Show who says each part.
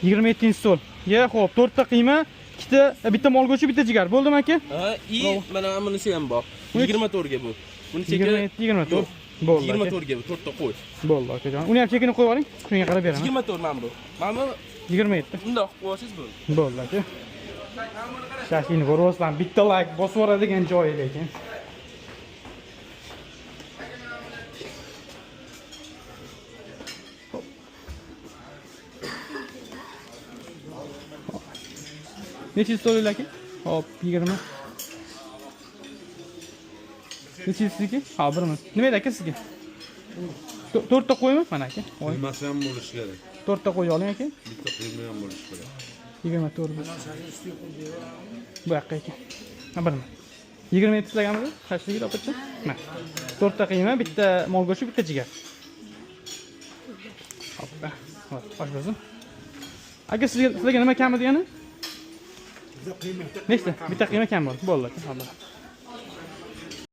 Speaker 1: 27-stol. Ya, xo'p, 4 ta qiyma, bitta mol go'shti, bitta jigar. Bo'ldimi aka?
Speaker 2: Ha, mana bunisi ham bor. 24 ga bu. Buni cheki
Speaker 1: 24. Bo'ldi.
Speaker 2: 24 ga bu 4 ta qo'y.
Speaker 1: Bo'ldi akajon. Uni ham chekini qo'yib oling. Shunga qarab beraman.
Speaker 2: 24 mana bu. Mana bu
Speaker 1: 27.
Speaker 2: bundoq qilib qo'yasiz bo'ldi.
Speaker 1: Bo'ldi aka. Shashlikni ko'ryapsizlar. Bitta like bosib yuboradigan joyi lekin. Necha so'raylar aka? Hop, 20. Necha sizniki? Ha, birmi? Nima edi aka sizga? 4 ta qo'ymi? Mana aka.
Speaker 3: Qiymasi ham bo'lishi kerak.
Speaker 1: 4 ta qo'y oling aka.
Speaker 3: Bitta qiyma ham bo'lishi kerak.
Speaker 1: 24. Bu yoqqa aka. Ha, birmi? 27 istaganmiz? Qanchaga topibchi? Mana. 4 ta qiyma, bitta mol go'shti, bitta jigar. Hoppa. Hop, osh bo'lsin. Aka sizga nima kam edi yana? Nechta? Bitta qiyma kam bo'ldi. Bo'ldi aka.